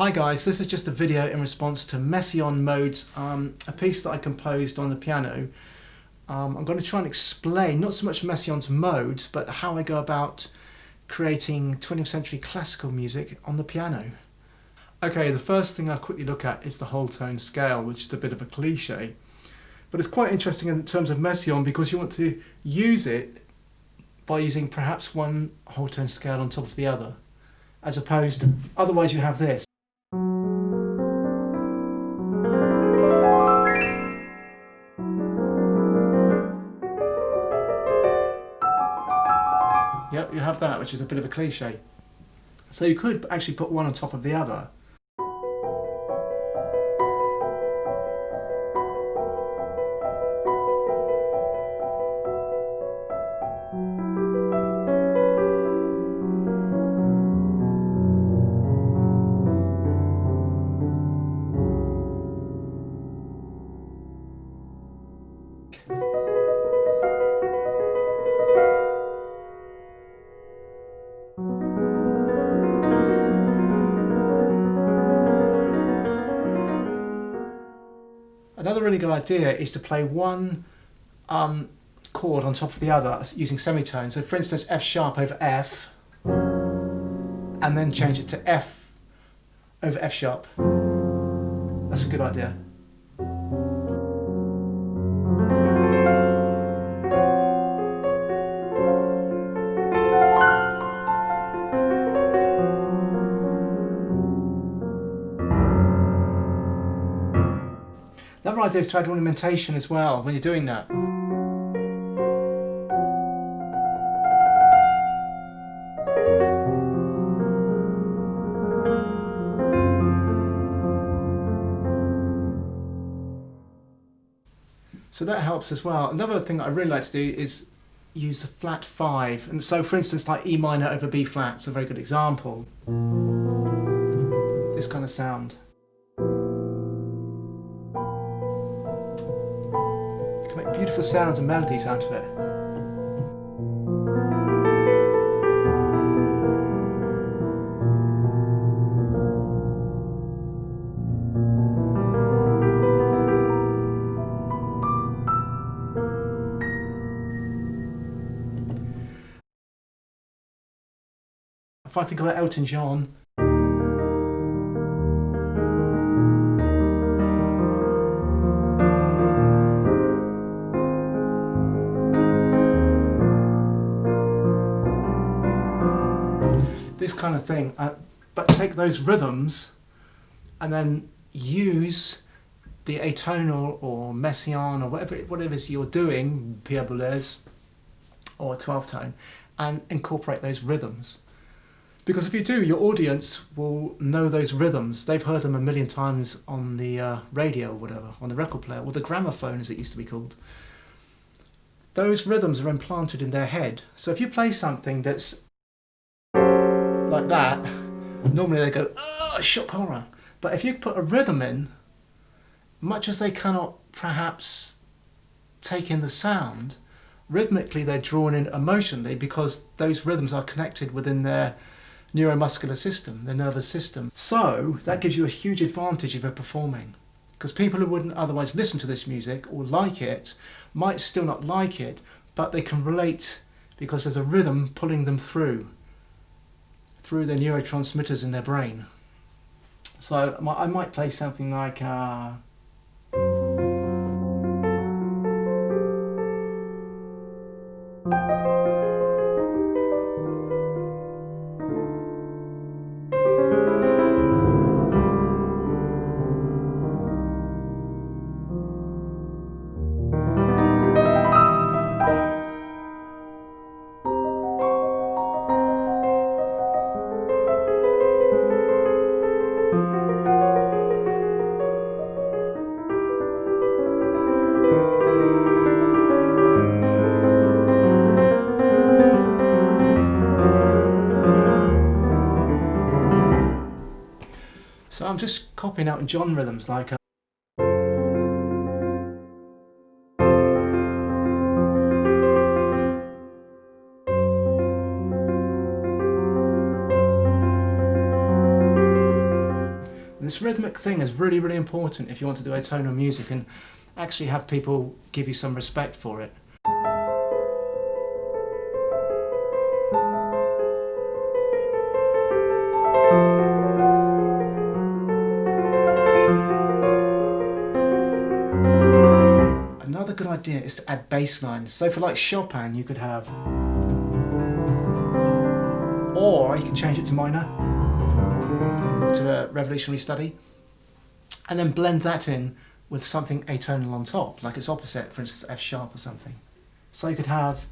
Hi guys, this is just a video in response to Messiaen modes, a piece that I composed on the piano. I'm going to try and explain not so much Messiaen's modes, but how I go about creating 20th century classical music on the piano. Okay, the first thing I'll quickly look at is the whole tone scale, which is a bit of a cliche. But it's quite interesting in terms of Messiaen because you want to use it by using perhaps one whole tone scale on top of the other, as opposed to, otherwise you have this. Yep, you have that, which is a bit of a cliche. So you could actually put one on top of the other. Another really good idea is to play one chord on top of the other using semitones. So for instance, F sharp over F, and then change it to F over F sharp. That's a good idea. Another idea is to add ornamentation as well when you're doing that. So that helps as well. Another thing that I really like to do is use the flat 5. And so for instance, like E minor over B flat is a very good example. This kind of sound. You can make beautiful sounds and melodies out of it. If I think about Elton John, this kind of thing, but take those rhythms and then use the atonal or Messiaen or whatever it is you're doing, Boulez or a 12th tone, and incorporate those rhythms. Because if you do, your audience will know those rhythms. They've heard them a million times on the radio or whatever, on the record player, or the gramophone as it used to be called. Those rhythms are implanted in their head. So if you play something that's like that, normally they go, oh, shock horror. But if you put a rhythm in, much as they cannot perhaps take in the sound, rhythmically they're drawn in emotionally because those rhythms are connected within their neuromuscular system, their nervous system. So that gives you a huge advantage if you're performing, because people who wouldn't otherwise listen to this music or like it might still not like it, but they can relate because there's a rhythm pulling them through their neurotransmitters in their brain. So I might play something like so I'm just copying out John rhythms like this rhythmic thing is really, really important if you want to do atonal music and actually have people give you some respect for it. Another good idea is to add bass lines. So for like Chopin, you could have, or you can change it to minor, to a revolutionary study, and then blend that in with something atonal on top, like its opposite, for instance F sharp or something. So you could have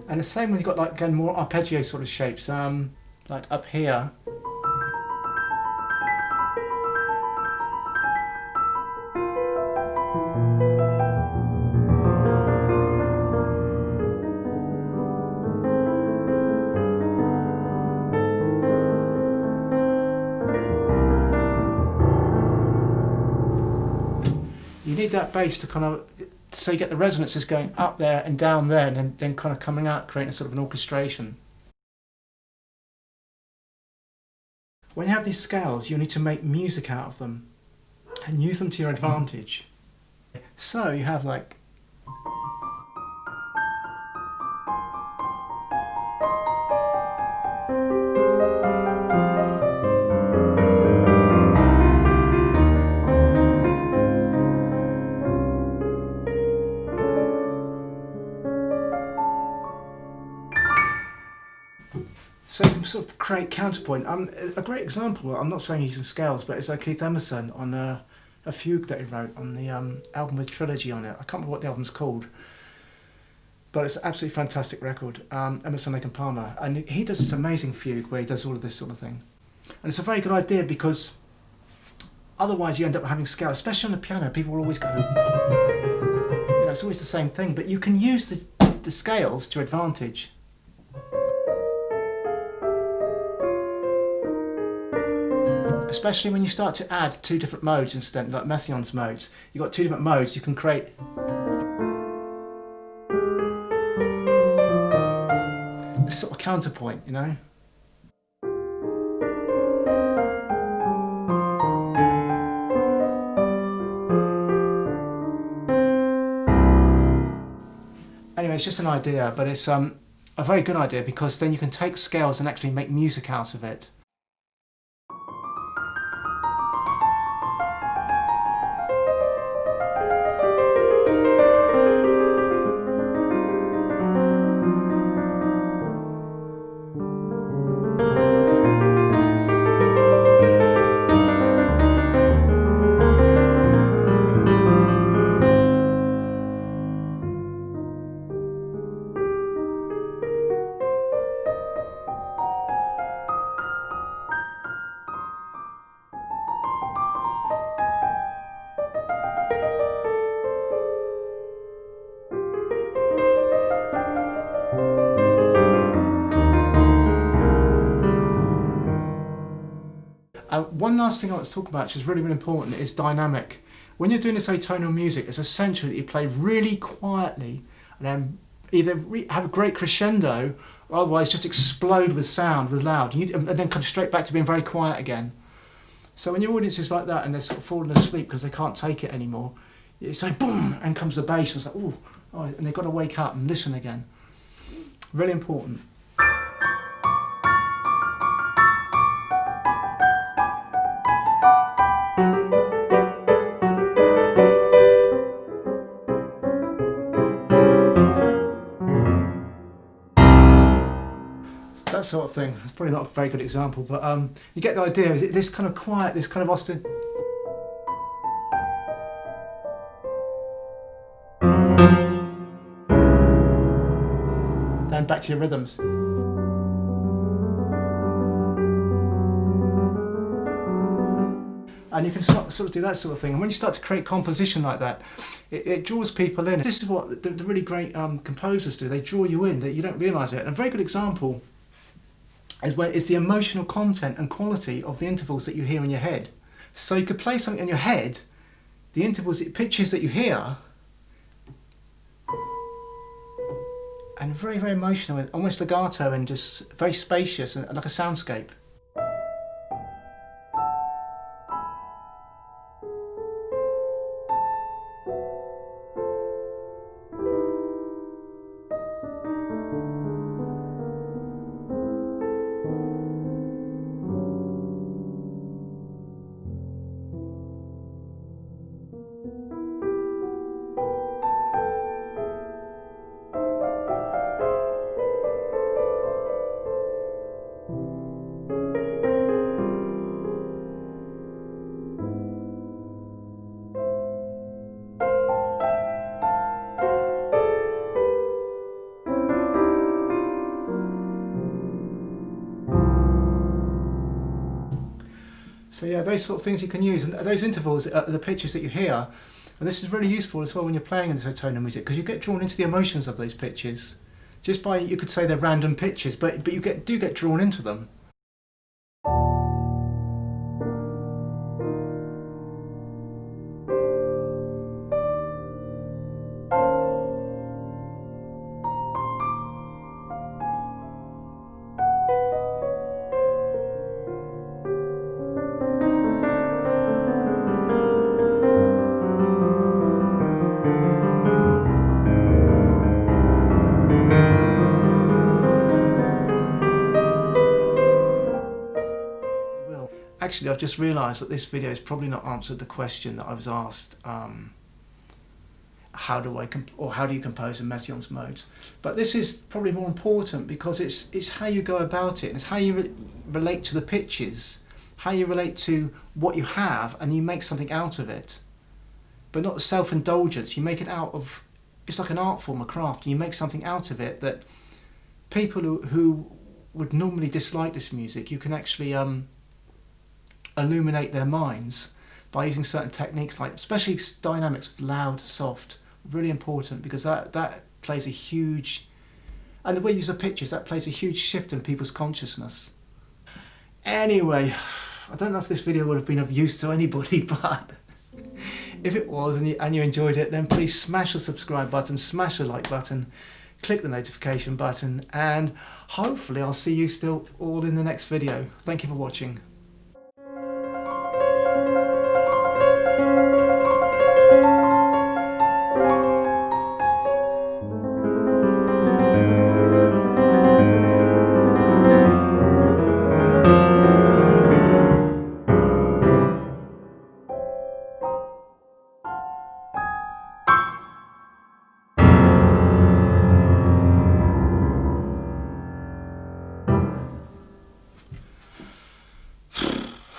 and the same when you've got like again more arpeggio sort of shapes, like up here. You need that bass to kind of, so you get the resonances going up there and down there, and then kind of coming out, creating a sort of an orchestration. When you have these scales, you need to make music out of them and use them to your advantage. So you have like, so you can sort of create counterpoint. A great example, I'm not saying using scales, but it's like Keith Emerson on a fugue that he wrote on the album with Trilogy on it. I can't remember what the album's called, but it's an absolutely fantastic record. Emerson, Lake and Palmer, and he does this amazing fugue where he does all of this sort of thing. And it's a very good idea because otherwise you end up having scales, especially on the piano. People will always go, you know, it's always the same thing, but you can use the scales to advantage. Especially when you start to add two different modes, incidentally, like Messiaen's modes. You've got two different modes, you can create this sort of counterpoint, you know? Anyway, it's just an idea, but it's a very good idea because then you can take scales and actually make music out of it. One last thing I want to talk about, which is really, really important, is dynamic. When you're doing this atonal music, it's essential that you play really quietly and then either have a great crescendo or otherwise just explode with sound, with loud, and then come straight back to being very quiet again. So when your audience is like that and they're sort of falling asleep because they can't take it anymore, it's like boom, and comes the bass, and it's like, ooh, oh, and they've got to wake up and listen again. Really important. that sort of thing. It's probably not a very good example, but you get the idea. Is it this kind of quiet, this kind of Austin? Then back to your rhythms. And you can sort of do that sort of thing. And when you start to create composition like that, it draws people in. This is what the really great composers do. They draw you in, that you don't realise it. And a very good example is the emotional content and quality of the intervals that you hear in your head. So you could play something in your head, the intervals, pitches that you hear, and very, very emotional, and almost legato, and just very spacious, and like a soundscape. So yeah, those sort of things you can use, and those intervals are the pitches that you hear, and this is really useful as well when you're playing in this atonal music, because you get drawn into the emotions of those pitches, just by, you could say they're random pitches, but you do get drawn into them. Actually, I've just realised that this video has probably not answered the question that I was asked. How do you compose in Messiaen's modes? But this is probably more important, because it's how you go about it. It's how you relate to the pitches, how you relate to what you have, and you make something out of it. But not self-indulgence. You make it out of, it's like an art form, a craft. You make something out of it that people who would normally dislike this music, you can actually illuminate their minds by using certain techniques, like especially dynamics, loud, soft, really important, because that plays a huge, and the way you use the pitches, that plays a huge shift in people's consciousness. Anyway, I don't know if this video would have been of use to anybody, but if it was and you enjoyed it, then please smash the subscribe button, smash the like button, click the notification button, and hopefully I'll see you still all in the next video. Thank you for watching.